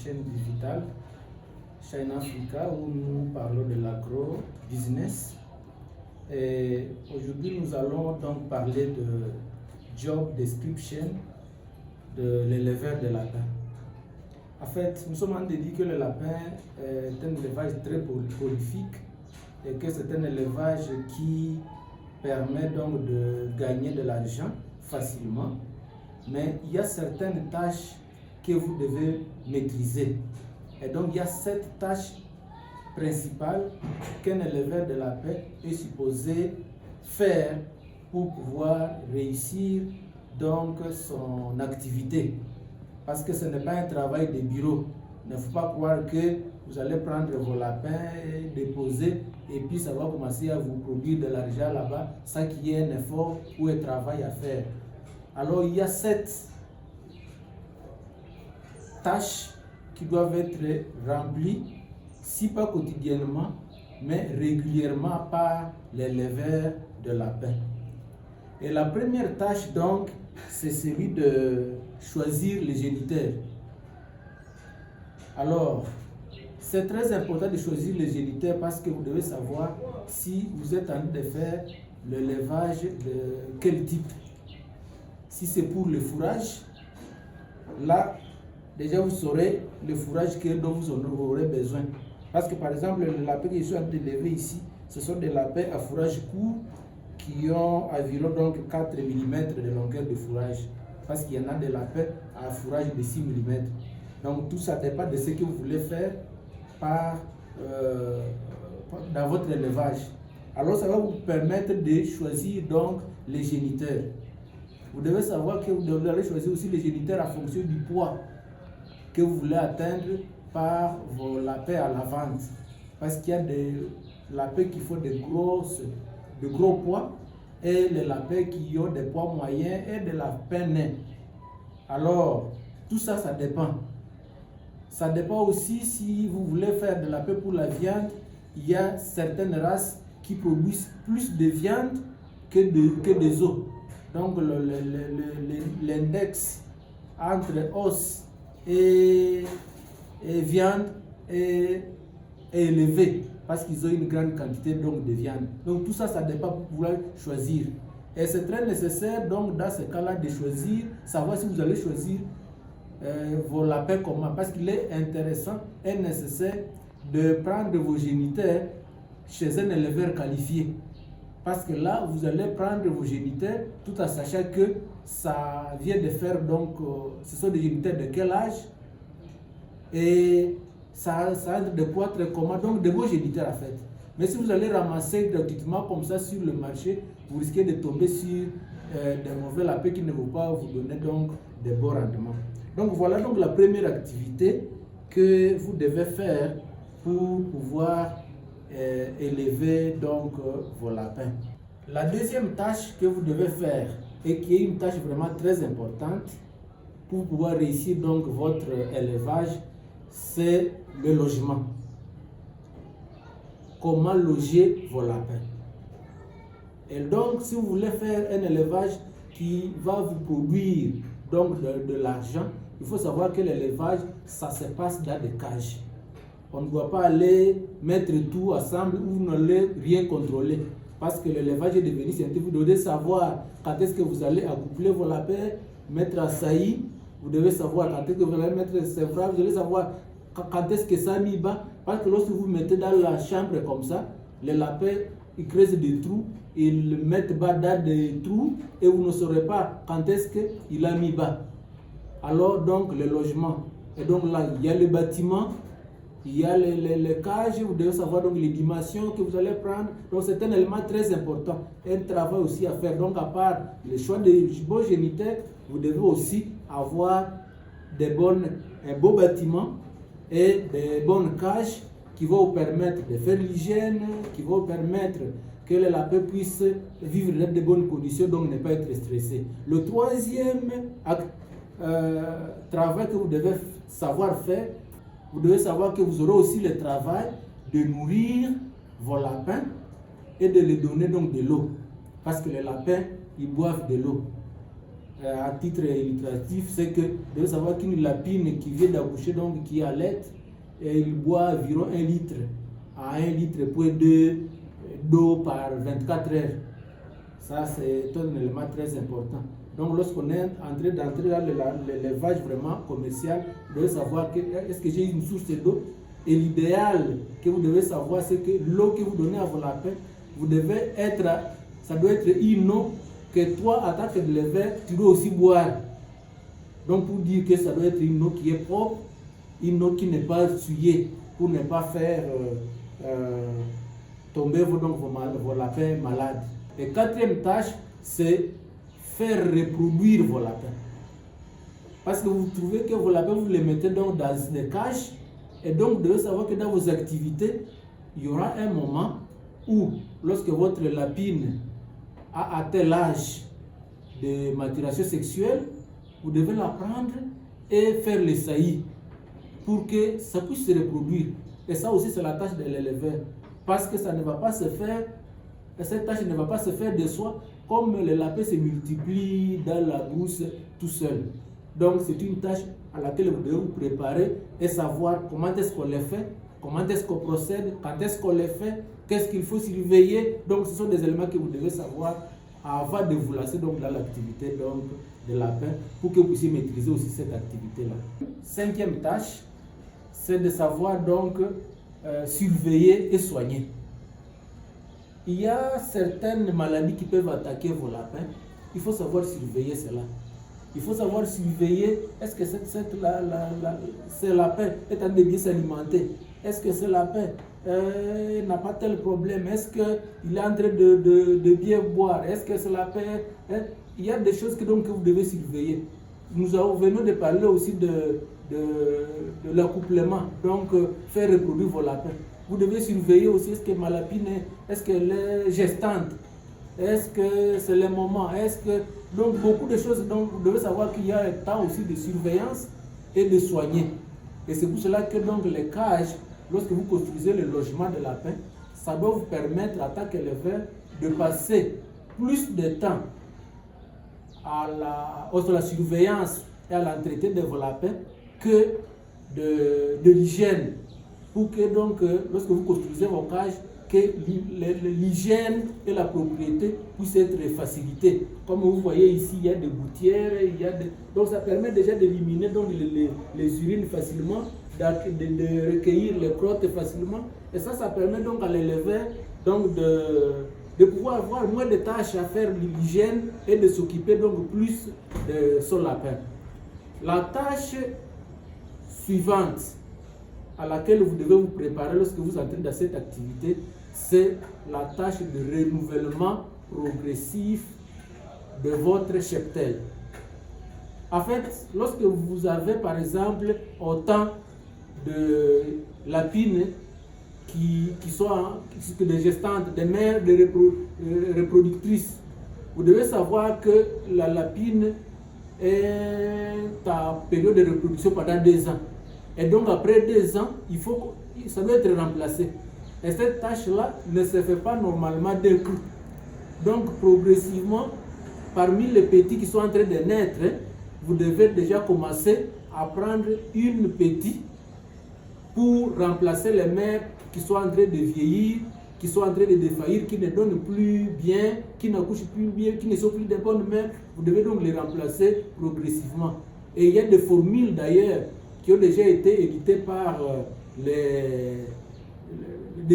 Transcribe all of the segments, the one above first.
chaîne digitale Shine Africa où nous parlons de l'agro-business. Et aujourd'hui, nous allons donc parler de job description de l'éleveur de lapins. En fait, nous sommes en train de dire que le lapin est un élevage très prolifique et que c'est un élevage qui permet donc de gagner de l'argent facilement. Mais il y a certaines tâches que vous devez maîtriser. Et donc, il y a 7 tâches principales qu'un éleveur de lapin est supposé faire pour pouvoir réussir donc son activité. Parce que ce n'est pas un travail de bureau. Il ne faut pas croire que vous allez prendre vos lapins, déposer et puis ça va commencer à vous produire de l'argent là-bas sans qu'il y ait un effort ou un travail à faire. Alors il y a 7 tâches qui doivent être remplies, si pas quotidiennement, mais régulièrement par l'éleveur de lapins. Et la première tâche donc, c'est celui de choisir les géniteurs. Alors, c'est très important de choisir les géniteurs parce que vous devez savoir si vous êtes en train de faire l'élevage de quel type. Si c'est pour le fourrage, là, déjà vous saurez le fourrage dont vous en aurez besoin. Parce que par exemple, les lapins que je suis en train d'élever ici, ce sont des lapins à fourrage court qui ont environ donc 4 mm de longueur de fourrage. Parce qu'il y en a des lapins à fourrage de 6 mm. Donc tout ça dépend de ce que vous voulez faire dans votre élevage. Alors ça va vous permettre de choisir donc les géniteurs. Vous devez savoir que vous devez choisir aussi les géniteurs en fonction du poids que vous voulez atteindre par vos lapins à la vente. Parce qu'il y a des lapins qui font de gros poids et les lapins qui ont des poids moyens et des lapins nains. Alors, tout ça, ça dépend. Ça dépend aussi si vous voulez faire de lapins pour la viande. Il y a certaines races qui produisent plus de viande que des os. Donc, l'index entre os et viande est élevé parce qu'ils ont une grande quantité donc, de viande. Donc tout ça, ça dépend pour pouvoir choisir. Et c'est très nécessaire donc dans ce cas-là de choisir, savoir si vous allez choisir vos lapins comment. Parce qu'il est intéressant et nécessaire de prendre vos géniteurs chez un éleveur qualifié. Parce que là, vous allez prendre vos géniteurs tout en sachant que ça vient de faire donc, ce sont des géniteurs de quel âge et ça a de quoi être comment, donc de beaux géniteurs en fait. Mais si vous allez ramasser gratuitement comme ça sur le marché, vous risquez de tomber sur des mauvais lapins qui ne vont pas vous donner donc de bons rendements. Donc voilà donc la première activité que vous devez faire pour pouvoir élever donc vos lapins. La deuxième tâche que vous devez faire et qui est une tâche vraiment très importante pour pouvoir réussir donc votre élevage, c'est le logement. Comment loger vos lapins. Et donc, si vous voulez faire un élevage qui va vous produire donc de l'argent, il faut savoir que l'élevage, ça se passe dans des cages. On ne doit pas aller mettre tout ensemble ou vous n'allez rien contrôler. Parce que l'élevage est devenu scientifique. Vous devez savoir quand est-ce que vous allez accoupler vos lapins, mettre à saillie. Vous devez savoir quand est-ce que vous allez mettre ses bras. Vous devez savoir quand est-ce que ça m'y bat. Parce que lorsque vous mettez dans la chambre comme ça, les lapins ils creusent des trous, ils mettent bas dans des trous et vous ne saurez pas quand est-ce qu'il a mis bas. Alors donc le logement. Et donc là, il y a le bâtiment. Il y a les cages, vous devez savoir donc les dimensions que vous allez prendre. Donc c'est un élément très important. Un travail aussi à faire. Donc à part le choix des bons géniteurs, vous devez aussi avoir un beau bâtiment et des bonnes cages qui vont vous permettre de faire l'hygiène, qui vont vous permettre que les lapins puissent vivre dans de bonnes conditions, donc ne pas être stressés. Le troisième travail que vous devez savoir faire, vous devez savoir que vous aurez aussi le travail de nourrir vos lapins et de les donner donc de l'eau. Parce que les lapins, ils boivent de l'eau. à titre illustratif, c'est que vous devez savoir qu'une lapine qui vient d'accoucher, donc qui allait, et il boit environ 1 litre à 1 litre point d'eau par 24 heures. Ça, c'est un élément très important. Donc, lorsqu'on est en train d'entrer dans l'élevage vraiment commercial, vous devez savoir que est-ce que j'ai une source d'eau. Et l'idéal que vous devez savoir, c'est que l'eau que vous donnez à vos lapins, ça doit être une eau que toi, en tant qu'éleveur, tu dois aussi boire. Donc, pour dire que ça doit être une eau qui est propre, une eau qui n'est pas souillée, pour ne pas faire tomber vos lapins malades. Et quatrième tâche, c'est faire reproduire vos lapins. Parce que vous trouvez que vos lapins, vous les mettez donc dans des cages, et donc vous devez savoir que dans vos activités, il y aura un moment où, lorsque votre lapine a atteint l'âge de maturation sexuelle, vous devez la prendre et faire les saillies pour que ça puisse se reproduire. Et ça aussi, c'est la tâche de l'éleveur. Parce que ça ne va pas se faire, cette tâche ne va pas se faire de soi, comme les lapins se multiplient dans la brousse tout seul. Donc, c'est une tâche à laquelle vous devez vous préparer et savoir comment est-ce qu'on les fait, comment est-ce qu'on procède, quand est-ce qu'on les fait, qu'est-ce qu'il faut surveiller. Donc, ce sont des éléments que vous devez savoir avant de vous lancer donc, dans l'activité de lapin pour que vous puissiez maîtriser aussi cette activité-là. Cinquième tâche, c'est de savoir donc surveiller et soigner. Il y a certaines maladies qui peuvent attaquer vos lapins. Il faut savoir surveiller cela. Il faut savoir surveiller, est-ce que ce lapin est en train de bien s'alimenter? Est-ce que ce lapin n'a pas tel problème? Est-ce qu'il est en train de bien boire? Est-ce que ce lapin... Il y a des choses que vous devez surveiller. Nous venons de parler aussi de l'accouplement, donc faire reproduire vos lapins. Vous devez surveiller aussi, est-ce que ma lapine, est-ce qu'elle est gestante? Est-ce que c'est le moment? Donc beaucoup de choses, donc vous devez savoir qu'il y a un temps aussi de surveillance et de soigner. Et c'est pour cela que donc les cages, lorsque vous construisez le logement de lapins, ça doit vous permettre en tant qu'éleveur de passer plus de temps à la surveillance et à l'entretien de vos lapins que de l'hygiène. Pour que donc, lorsque vous construisez vos cages, que l'hygiène et la propriété puissent être facilitées. Comme vous voyez ici, il y a des gouttières, donc ça permet déjà d'éliminer les urines facilement, de recueillir les crottes facilement. Et ça permet donc à l'éleveur donc de pouvoir avoir moins de tâches à faire l'hygiène et de s'occuper donc plus de son lapin. La tâche suivante à laquelle vous devez vous préparer lorsque vous entrez dans cette activité, c'est la tâche de renouvellement progressif de votre cheptel. En fait, lorsque vous avez par exemple autant de lapines qui sont des gestantes, des mères de reproductrices, vous devez savoir que la lapine est en période de reproduction pendant 2 ans. Et donc après 2 ans, ça doit être remplacé. Et cette tâche-là ne se fait pas normalement d'un coup. Donc progressivement, parmi les petits qui sont en train de naître, vous devez déjà commencer à prendre une petite pour remplacer les mères qui sont en train de vieillir, qui sont en train de défaillir, qui ne donnent plus bien, qui n'accouchent plus bien, qui ne sont plus des bonnes mères. Vous devez donc les remplacer progressivement. Et il y a des formules d'ailleurs qui ont déjà été éditées par des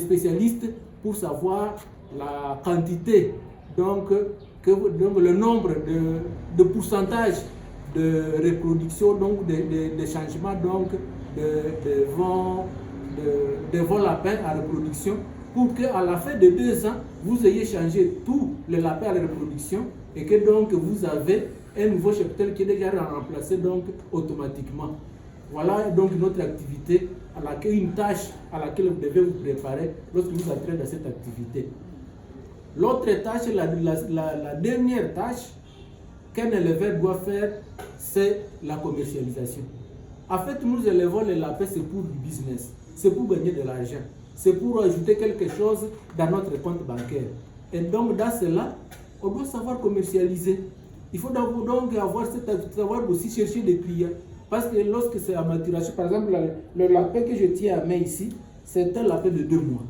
spécialistes pour savoir la quantité, donc le nombre de pourcentage de reproduction, donc de changements donc de vos lapins à reproduction, pour qu'à la fin de 2 ans, vous ayez changé tous les lapins à la reproduction et que donc vous avez un nouveau cheptel qui est déjà remplacé donc automatiquement. Voilà donc notre activité, une tâche à laquelle vous devez vous préparer lorsque vous entrez dans cette activité. L'autre tâche, la dernière tâche qu'un éleveur doit faire, c'est la commercialisation. En fait, nous élevons les lapins, c'est pour du business, c'est pour gagner de l'argent, c'est pour ajouter quelque chose dans notre compte bancaire. Et donc dans cela, on doit savoir commercialiser. Il faut donc avoir cette habitude, savoir aussi chercher des clients. Parce que lorsque c'est à maturation, par exemple, le lapin que je tiens à main ici, c'est un lapin de 2 mois.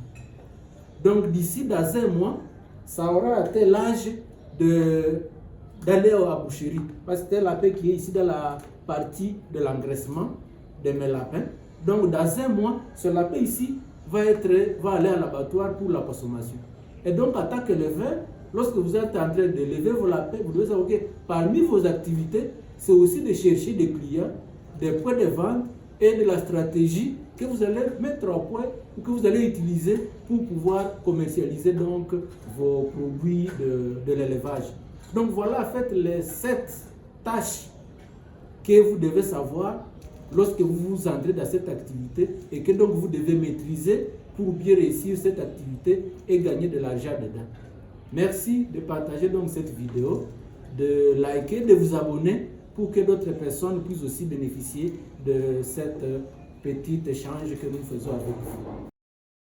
Donc d'ici dans 1 mois, ça aura atteint l'âge d'aller à la boucherie. Parce que c'est un lapin qui est ici dans la partie de l'engraissement de mes lapins. Donc dans 1 mois, ce lapin ici va aller à l'abattoir pour la consommation. Et donc en tant qu'éleveur, lorsque vous êtes en train d'élever vos lapins, vous devez savoir que parmi vos activités, c'est aussi de chercher des clients, des points de vente et de la stratégie que vous allez mettre en point ou que vous allez utiliser pour pouvoir commercialiser donc vos produits de l'élevage. Donc voilà en fait les 7 tâches que vous devez savoir lorsque vous entrez dans cette activité et que donc vous devez maîtriser pour bien réussir cette activité et gagner de l'argent dedans. Merci de partager donc cette vidéo, de liker, de vous abonner pour que d'autres personnes puissent aussi bénéficier de cette petit échange que nous faisons avec vous.